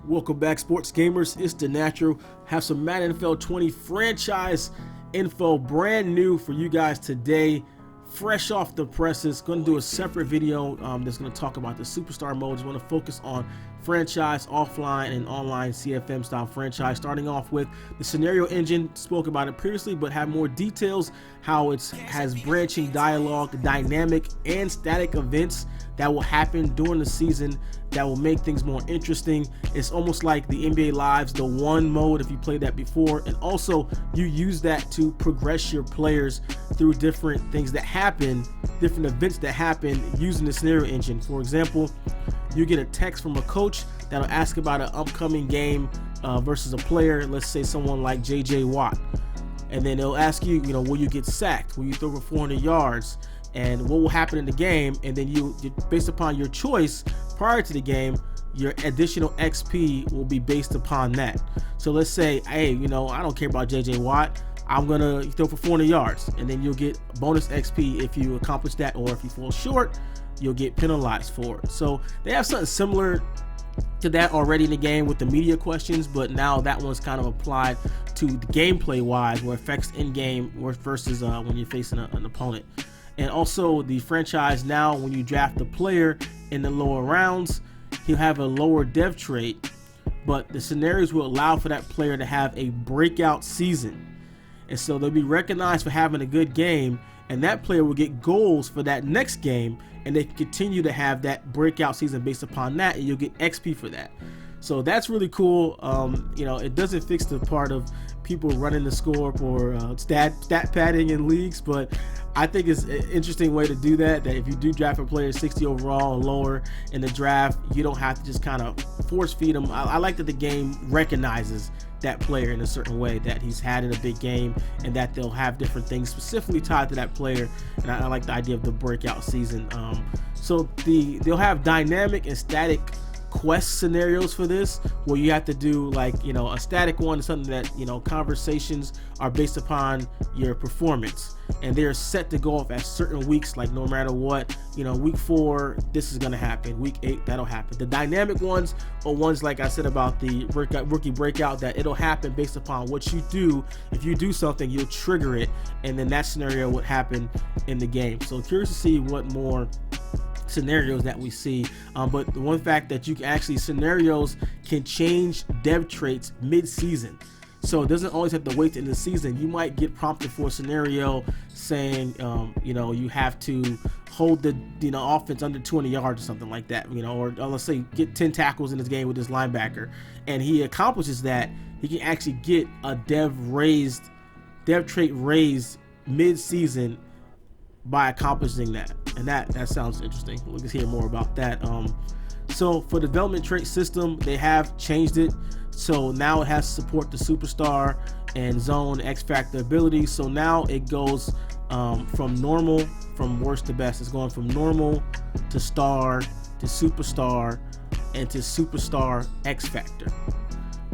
Welcome back, sports gamers. It's the Natural. Have some Madden NFL 20 franchise info, brand new for you guys today, fresh off the presses. Going to do a separate video that's going to talk about the superstar modes. We're going to focus on franchise, offline, and online CFM style franchise. Starting off with the scenario engine. Spoke about it previously, but have more details. How it has branching dialogue, dynamic, and static events that will happen during the season that will make things more interesting. It's almost like the NBA Live's the one mode if you played that before, and also you use that to progress your players through different things that happen, different events that happen using the scenario engine. For example, you get a text from a coach that'll ask about an upcoming game versus a player, let's say someone like JJ Watt, and then they'll ask you, will you get sacked, will you throw for 400 yards, and what will happen in the game, and then you based upon your choice prior to the game, your additional XP will be based upon that. So let's say, hey, I don't care about JJ Watt, I'm gonna throw for 400 yards, and then you'll get bonus XP if you accomplish that, or if you fall short, you'll get penalized for it. So they have something similar to that already in the game with the media questions, but now that one's kind of applied to the gameplay wise, where it affects in game versus when you're facing an opponent. And also the franchise now, when you draft a player in the lower rounds, he'll have a lower dev trait, but the scenarios will allow for that player to have a breakout season. And so they'll be recognized for having a good game, and that player will get goals for that next game, and they can continue to have that breakout season based upon that, and you'll get XP for that. So that's really cool. It doesn't fix the part of people running the score for stat padding in leagues, but I think it's an interesting way to do that if you do draft a player 60 overall or lower in the draft, you don't have to just kind of force feed them. I like that the game recognizes that player in a certain way that he's had in a big game, and that they'll have different things specifically tied to that player. And I like the idea of the breakout season. So they'll have dynamic and static quest scenarios for this, where you have to do a static one, something that conversations are based upon your performance, and they're set to go off at certain weeks, like no matter what, week 4 this is going to happen, week 8 that'll happen. The dynamic ones are ones like I said about the rookie breakout, that it'll happen based upon what you do. If you do something, you'll trigger it, and then that scenario would happen in the game. So curious to see what more scenarios that we see, but the one fact that you can actually, scenarios can change dev traits mid-season, so it doesn't always have to wait to end the season. You might get prompted for a scenario saying you have to hold the offense under 200 yards or something like that, or let's say get 10 tackles in this game with this linebacker, and he accomplishes that. He can actually get a dev trait raised mid-season by accomplishing that, and that sounds interesting. We'll just hear more about that. So for the development trait system, they have changed it, so now it has to support the superstar and zone X factor abilities. So now it goes from normal, from worst to best. It's going from normal to star to superstar and to superstar X factor.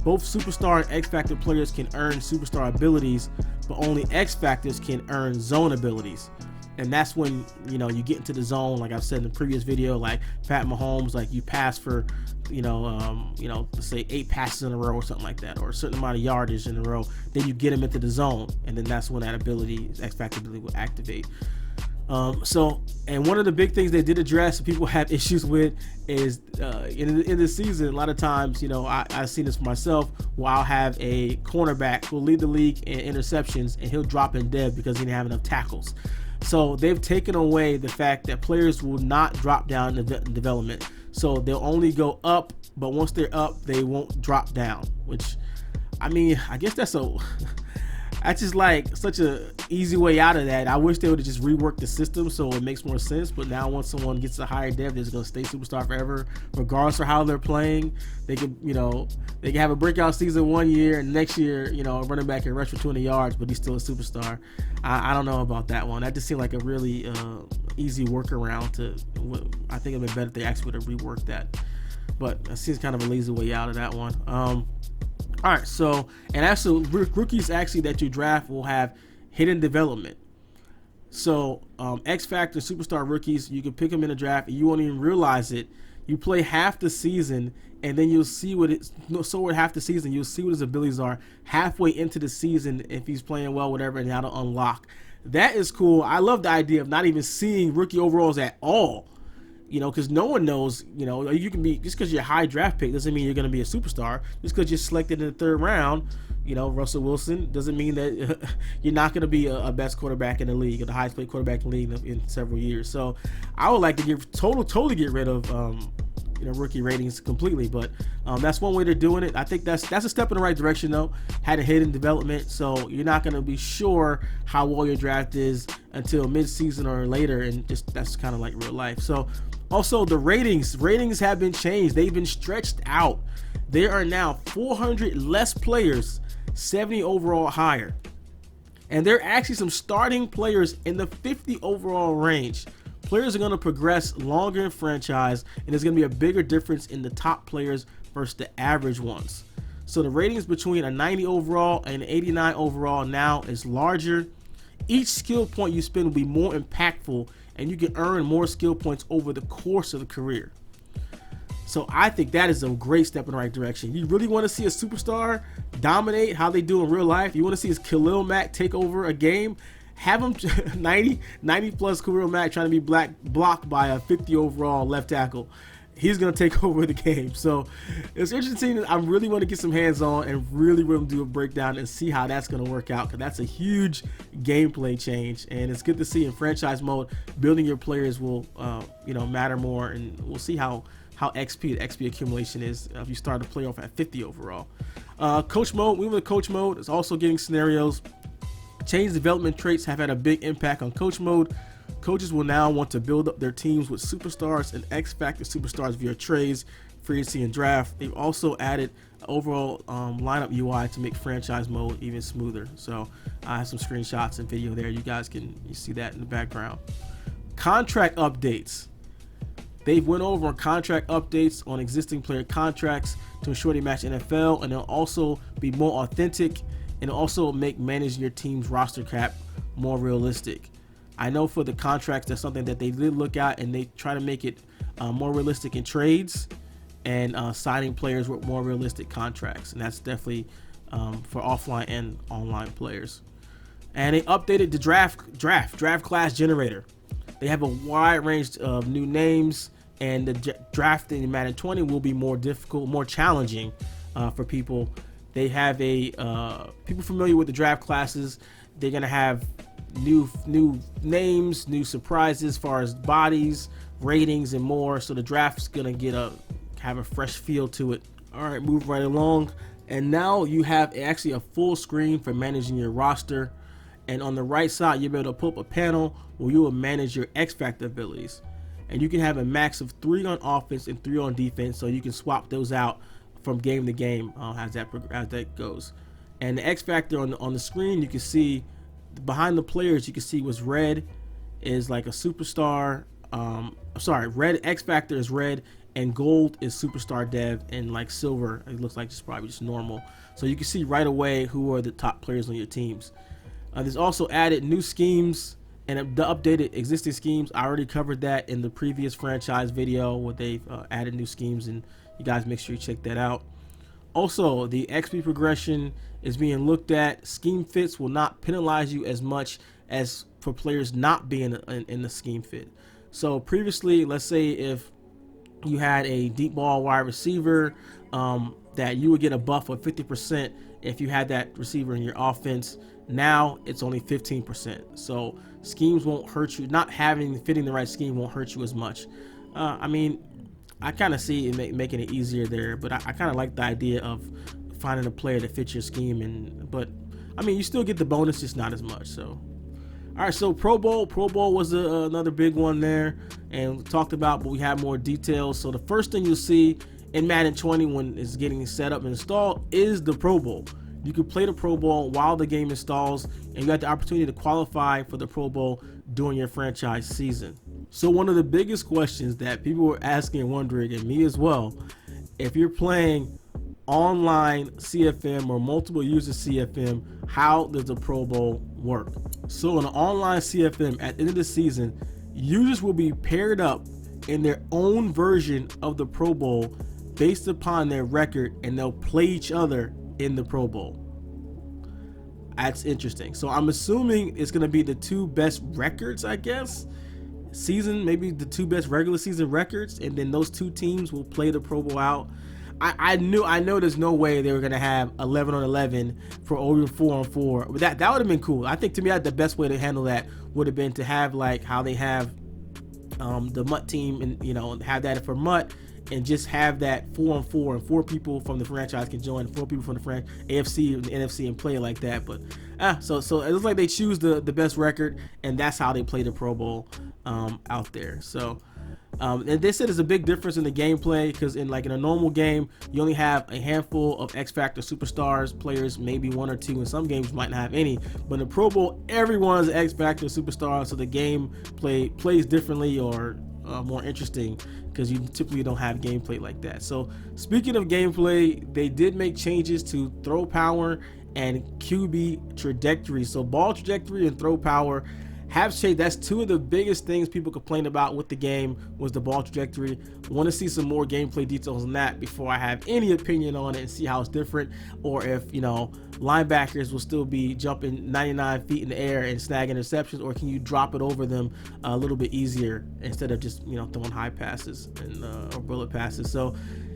Both superstar and X factor players can earn superstar abilities, but only X factors can earn zone abilities. And that's when you get into the zone, like I've said in the previous video, like Pat Mahomes, like you pass for let's say 8 passes in a row or something like that, or a certain amount of yardage in a row, then you get him into the zone, and then that's when that ability, X factor ability, will activate. And one of the big things they did address, people have issues with, is in the season, a lot of times, I've seen this for myself, where I'll have a cornerback who'll lead the league in interceptions, and he'll drop in dev because he didn't have enough tackles. So they've taken away the fact that players will not drop down in development. So they'll only go up, but once they're up, they won't drop down, which, I guess that's just like such a easy way out of that. I wish they would have just reworked the system so it makes more sense. But now once someone gets a higher dev, they're just going to stay superstar forever, regardless of how they're playing. They can, they can have a breakout season one year, and next year, running back can rush for 200 yards, but he's still a superstar. I don't know about that one. That just seemed like a really easy workaround I think it'd been better if they actually would have reworked that. But that seems kind of a lazy way out of that one. All right, so, and actually rookies actually that you draft will have hidden development. So X Factor superstar rookies, you can pick them in a draft and you won't even realize it. You play half the season, and then you'll see what it's so at half the season you'll see what his abilities are halfway into the season if he's playing well, whatever, and how to unlock. That is cool. I love the idea of not even seeing rookie overalls at all. Because no one knows, you can be, just because you're a high draft pick doesn't mean you're going to be a superstar. Just because you're selected in the third round, Russell Wilson, doesn't mean that you're not going to be a best quarterback in the league, or the highest paid quarterback in the league in several years. So I would like to totally get rid of, rookie ratings completely. But that's one way they're doing it. I think that's a step in the right direction, though. Had a hidden development, so you're not going to be sure how well your draft is until mid-season or later, and just that's kind of like real life. So also the ratings have been changed. They've been stretched out. There are now 400 less players, 70 overall higher, and there are actually some starting players in the 50 overall range. Players are going to progress longer in franchise, and there's going to be a bigger difference in the top players versus the average ones. So the ratings between a 90 overall and an 89 overall now is larger. Each skill point you spend will be more impactful, and you can earn more skill points over the course of the career. So I think that is a great step in the right direction. You really want to see a superstar dominate how they do in real life? You want to see his Khalil Mack take over a game? Have him 90 plus Khalil Mack trying to be blocked by a 50 overall left tackle. He's going to take over the game. So it's interesting. I really want to get some hands on and really do a breakdown and see how that's going to work out, because that's a huge gameplay change. And it's good to see in franchise mode, building your players will matter more, and we'll see how XP accumulation is if you start to play off at 50 overall. Coach mode, moving to coach mode, is also getting scenarios. Change development traits have had a big impact on coach mode. Coaches will now want to build up their teams with superstars and X-Factor superstars via trades, free agency, and draft. They've also added overall lineup UI to make franchise mode even smoother. So I have some screenshots and video there. You guys can see that in the background. Contract updates. They've went over on contract updates on existing player contracts to ensure they match NFL, and they'll also be more authentic, and also make managing your team's roster cap more realistic. I know for the contracts, that's something that they did look at, and they try to make it more realistic in trades and signing players with more realistic contracts, and that's definitely for offline and online players. And they updated the draft class generator. They have a wide range of new names, and the drafting in Madden 20 will be more difficult, more challenging for people. They have people familiar with the draft classes. They're gonna have new names, new surprises as far as bodies, ratings, and more. So the draft's gonna have a fresh feel to it. All right, move right along. And now you have actually a full screen for managing your roster. And on the right side, you'll be able to pull up a panel where you will manage your X-Factor abilities. And you can have a max of 3 on offense and 3 on defense, so you can swap those out from game to game as that goes. And the X Factor on the screen, you can see behind the players, you can see what's red is like a superstar. Red X Factor is red, and gold is superstar dev, and like silver, it looks like it's probably just normal. So you can see right away who are the top players on your teams. There's also added new schemes and the updated existing schemes. I already covered that in the previous franchise video where they've added new schemes, and you guys make sure you check that out. Also, the XP progression is being looked at. Scheme fits will not penalize you as much as for players not being in the scheme fit. So previously, let's say if you had a deep ball wide receiver, that you would get a buff of 50% if you had that receiver in your offense. Now it's only 15%. So schemes won't hurt you. Not fitting the right scheme won't hurt you as much. I kind of see it making it easier there, but I kind of like the idea of finding a player that fits your scheme. But you still get the bonus, just not as much. So, all right. So Pro Bowl was another big one there, and we talked about, but we have more details. So the first thing you'll see in Madden 20 when it's getting set up and installed is the Pro Bowl. You can play the Pro Bowl while the game installs, and you got the opportunity to qualify for the Pro Bowl during your franchise season. So one of the biggest questions that people were asking and wondering, and me as well, if you're playing online CFM or multiple user CFM, how does the Pro Bowl work? So in an online CFM, at the end of the season, users will be paired up in their own version of the Pro Bowl based upon their record, and they'll play each other in the Pro Bowl. That's interesting. So I'm assuming it's going to be the two best records, I guess. Season, maybe the two best regular season records, and then those two teams will play the Pro Bowl out. I know there's no way they were gonna have 11-on-11 for over 4-on-4, but that would have been cool. I think to me, the best way to handle that would have been to have like how they have the Mutt team, and have that for Mutt, and just have that 4-on-4, and 4 people from the franchise can join, 4 people from the AFC and the NFC, and play it like that. But so it looks like they choose the best record, and that's how they play the Pro Bowl out there. So and they said there's a big difference in the gameplay, because in a normal game you only have a handful of X Factor superstars players, maybe 1 or 2. In some games you might not have any, but in the Pro Bowl everyone's an X Factor superstar, so the game plays differently, or more interesting, because you typically don't have gameplay like that. So speaking of gameplay, they did make changes to throw power and QB trajectory. So ball trajectory and throw power have changed. That's two of the biggest things people complained about with the game, was the ball trajectory. Want to see some more gameplay details on that before I have any opinion on it and see how it's different, or if linebackers will still be jumping 99 feet in the air and snag interceptions, or can you drop it over them a little bit easier instead of just throwing high passes and or bullet passes. So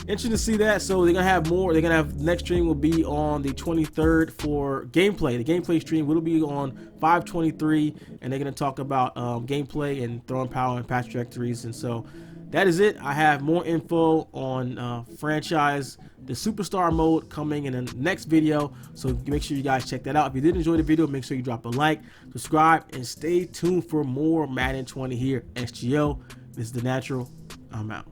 interesting to see that. So they're gonna have more. They're gonna have, next stream will be on the 23rd for gameplay. The gameplay stream will be on 5/23, and they're gonna talk about gameplay and throwing power and pass trajectories. And so that is it. I have more info on franchise, the superstar mode, coming in the next video, so make sure you guys check that out. If you did enjoy the video, make sure you drop a like, subscribe, and stay tuned for more Madden 20 here. SGO, this is The Natural. I'm out.